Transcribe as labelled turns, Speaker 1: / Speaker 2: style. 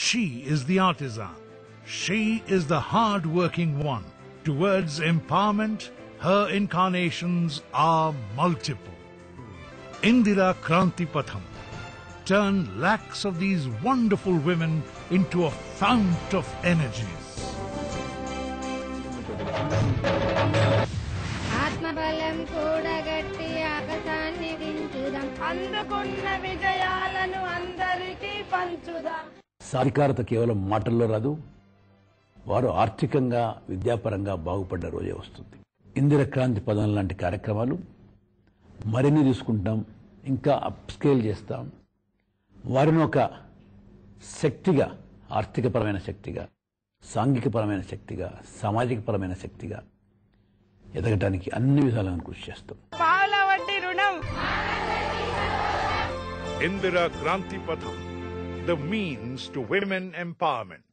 Speaker 1: She is the artisan. She is the hard-working one. Towards empowerment, her incarnations are multiple. Indira Kranti Patham. Turn lakhs of these wonderful women into a fount of energies.
Speaker 2: ఆత్మబలం కూడగట్టి ఆకాశాన్ని దించుదాం అందుకున్న విజయాలను అందరికీ పంచుదాం.
Speaker 3: సాధికారత కేవలం మాటల్లో రాదు, వారు ఆర్థికంగా విద్యాపరంగా బాగుపడ్డ రోజే వస్తుంది. ఇందిర క్రాంతి పదం లాంటి కార్యక్రమాలు మరిన్ని తీసుకుంటాం, ఇంకా అప్స్కేల్ చేస్తాం. వారిని ఒక శక్తిగా, ఆర్థికపరమైన శక్తిగా, సాంఘికపరమైన శక్తిగా, సామాజికపరమైన శక్తిగా ఎదగటానికి అన్ని విధాలను కృషి చేస్తాం.
Speaker 2: పావుల వడ్డీ రుణం.
Speaker 1: Indira Kranti Patham, the means to women empowerment.